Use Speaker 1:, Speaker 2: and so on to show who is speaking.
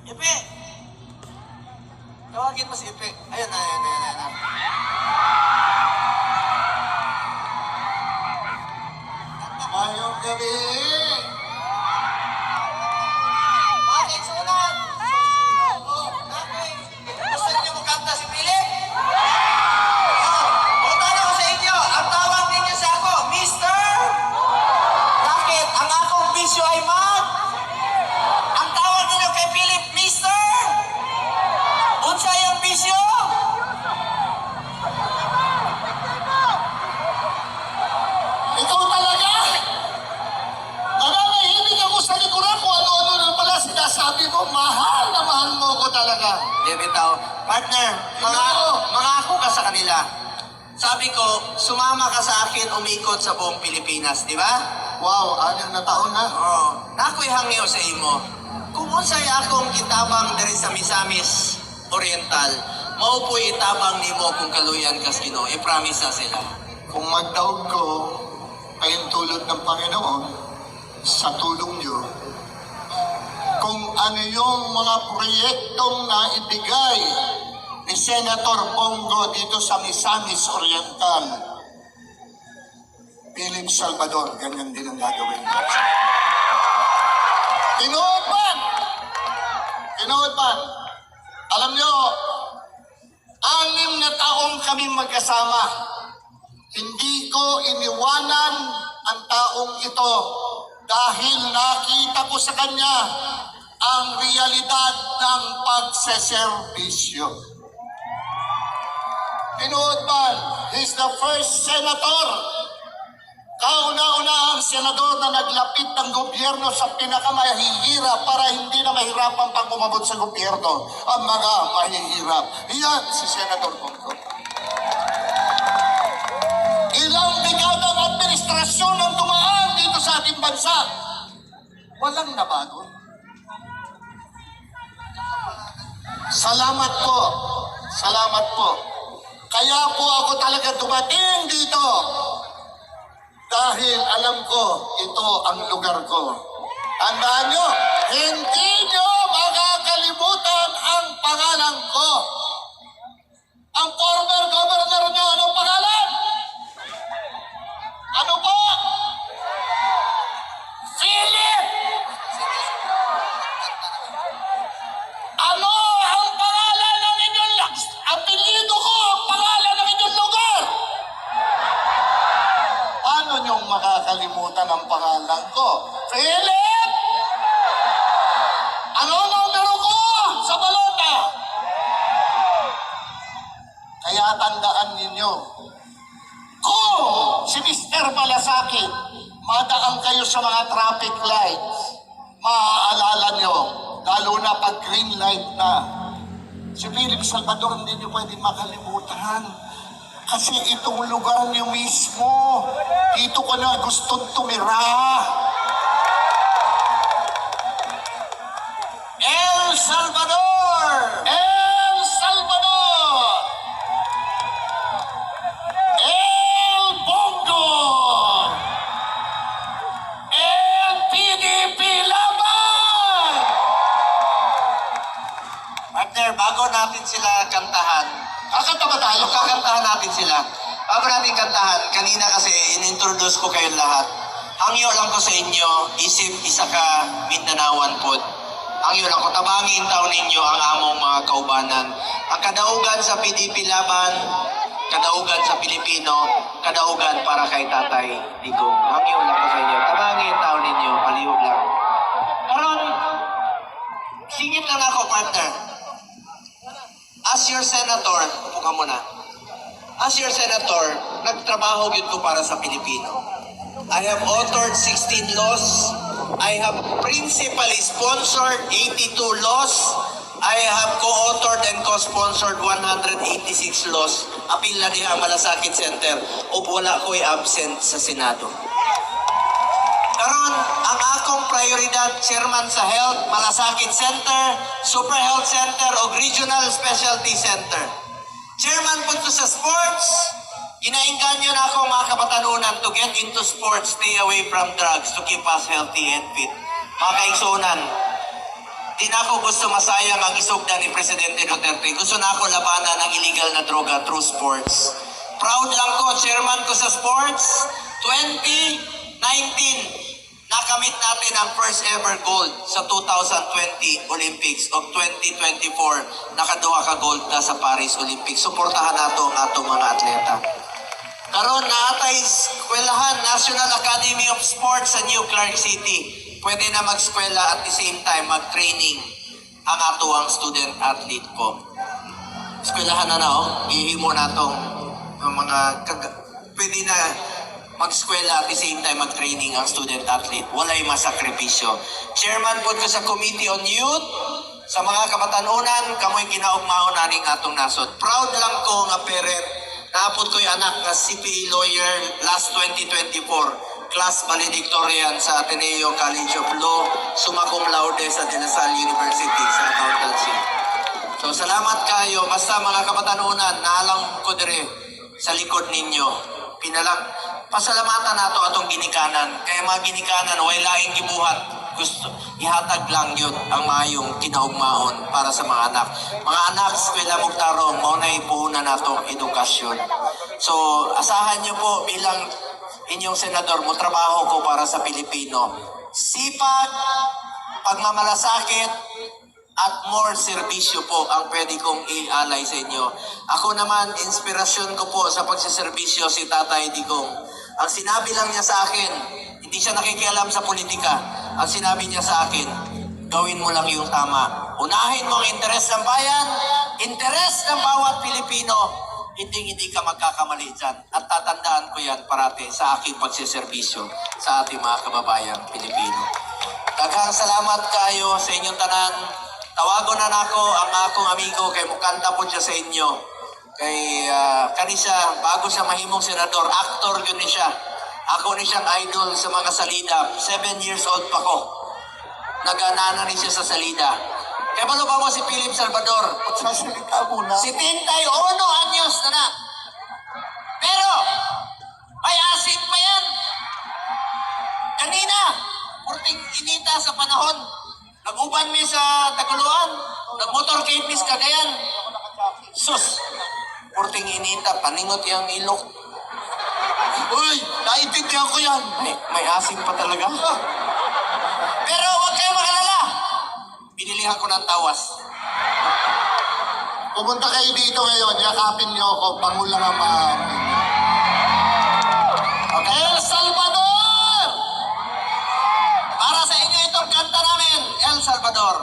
Speaker 1: Ipe! Tawagin mo si Ipe. Ayan na, ayan na, ayan na.
Speaker 2: Mayong gabi!
Speaker 1: Bakit sunan? Gusto niyo mo kanta si Philip? Punta na ko sa inyo. Ang tawag ninyo sa ako, Mister! Bakit? Ang akong bisyo ay mag? Ang tawag ninyo kay Philip, Mister! Unsa yung bisyo?
Speaker 2: Ikaw talaga? Nananahilig ako sa likuran kung ano-ano na pala sinasabi mo. Mahal na mahal mo ko talaga.
Speaker 1: Di bitaw. Partner, mga ako ka sa kanila. Sabi ko, sumama ka sa akin umikot sa buong Pilipinas, di ba?
Speaker 2: Wow, 6 na taon na.
Speaker 1: Oo. Nako'y hangyo sa imo. Kung unsay akong kitabang diri sa Misamis Oriental, maupoy itabang nimo kung kaluyan kas Ginoo. I-promise na sila.
Speaker 2: Kung magdaog ko, kayong tulad ng Panginoon, sa tulong niyo, kung ano yung mga proyektong naibigay ni Senator Bongo dito sa Misamis Oriental, Philip Salvador, ganyan din ang gagawin ko. Tinuod man! Tinuod man! Alam nyo, 6 na taong kami magkasama. Hindi ko iniwanan ang taong ito dahil nakita ko sa kanya ang realidad ng pagseserbisyo. Tinuod man, he's the first senator, kauna-una ang senador na naglapit ng gobyerno sa pinakamahihirap para hindi na mahirapan pang umabot sa gobyerno ang mga mahihirap. Iyan si Senator Bongo. Ilang dekadang administrasyon ang dumaan dito sa ating bansa. Walang nabago. Salamat po. Salamat po. Kaya po ako talaga dumating dito. Dahil alam ko, ito ang lugar ko. Tandaan nyo, hindi nyo makakalimutan ang pangalan ko. Ang former governor nyo, anong pangalan? Ano po? Philip! Ano ang pangalan ng inyong apelyido ko? Ang pangalan ng inyong lugar? Paano niyong makakalimutan ang pangalan ko? Philip! Ano numero ko sa balota? Kaya tandaan ninyo, kung si Mr. Malasakit, madaan kayo sa mga traffic lights, maaalala nyo, lalo na pag green light na, si Philip Salvador hindi nyo pwede makalimutan. Kasi itong lugar niyo mismo, dito ko na gustong tumira.
Speaker 1: El Salvador!
Speaker 2: El Salvador! El Bongo! El PDP Laban!
Speaker 1: Partner, bago natin sila kantahan,
Speaker 2: Kakanta ba tayo?
Speaker 1: kakantahan natin sila. Bago natin kantahan, kanina kasi in-introduce ko kayong lahat. Hangyo lang ko sa inyo, isip isa ka Mindanawan pod. Hangyo lang ko, tabangin taon ninyo ang among mga kaubanan. Ang kadaugan sa PDP Laban, kadaugan sa Pilipino, kadaugan para kay Tatay Digong. Hangyo lang ko sa inyo, tabangin taon ninyo, palihog lang. Karon, singit lang ako, partner. As your senator, upo ka muna. As your senator, nagtrabaho yun ko para sa Pilipino. I have authored 16 laws. I have principally sponsored 82 laws. I have co-authored and co-sponsored 186 laws. Apil na diha ang Malasakit Center o wala ko'y absent sa Senado. Karon, ang akong prioridad, chairman sa Health, Malasakit Center, Super Health Center o Regional Specialty Center. Chairman po to sa sports, ginainganyo na ako mga kabatanunan to get into sports, stay away from drugs to keep us healthy and fit. Mga kaigsunan, di na ako gusto masayang ang isugda ni Presidente Duterte. Gusto na ako labanan ng illegal na droga through sports. Proud lang ko, chairman ko sa sports. 2019, nakamit natin ang first ever gold sa 2020 Olympics o 2024. Nakaduha ka gold na sa Paris Olympics. Suportahan nato ang atong mga atleta. Karon na atay eskwelahan National Academy of Sports sa New Clark City. Pwede na mag-eskwela at the same time mag-training ang ato ang student athlete ko. Eskwelahan na ihimo na itong pwede na mag-eskwela at the same time mag-training ang student athlete. Walay masakripisyo. Chairman po ko sa Committee on Youth, sa mga kabatanunan, kamoy kinaugmaon naning atong nasod. Proud lang ko nga parent, naapod ko'y anak nga CPA lawyer last 2024. Class valedictorian sa Ateneo College of Law, summa cum laude sa De La Salle University sa accountancy. So salamat kayo, basta mga kabatanunan, naalang ko dire sa likod ninyo. Pasalamatan nato atong ginikanan. Kaya mga ginikanan, way laing gibuhat. Gusto, ihatag lang yun ang mayong kinaugmaon para sa mga anak. Mga anak, eskwela mugtarong, maunay puhunan nato edukasyon. So, asahan nyo po bilang inyong senador mo, trabaho ko para sa Pilipino. Sipag, pagmamalasakit, at more serbisyo po ang pwede kong i-alay sa inyo. Ako naman, inspirasyon ko po sa pagsiservisyo si Tatay Digong. Ang sinabi lang niya sa akin, hindi siya nakikialam sa politika. Ang sinabi niya sa akin, gawin mo lang yung tama. Unahin mo ang interes ng bayan, interes ng bawat Pilipino, hindi ka magkakamali dyan. At tatandaan ko yan parati sa aking pagsiservisyo sa ating mga kababayang Pilipino. Daghang salamat kayo sa inyong tanan. Tawagon na nako ang akong amigo kay mukanta po siya sa inyo. Kay kanisa, bago siya mahimong senador, actor yun ni siya. Ako ni siyang idol sa mga salida. 7 years old pa ko. Nag-anana ni siya sa salida. Kaya ba mo si Philip Salvador?
Speaker 2: Sasalita muna.
Speaker 1: 71 anyos na. Pero, may asin pa yan. Kanina, purting inita sa panahon. Nag-uban mi sa Taguluan. Nag-motorcade mi sa Cagayan. Sus, purting inita, paningot yung ilok.
Speaker 2: Uy, naiintindihan ko yan.
Speaker 1: May asin pa talaga. Pero huwag kayo makalala. Binilihan ko ng tawas.
Speaker 2: Pumunta kayo dito ngayon, yakapin niyo ako, pangulang ang
Speaker 1: Okay?
Speaker 2: El Salvador!
Speaker 1: Para sa inyo itong kanta namin, El Salvador.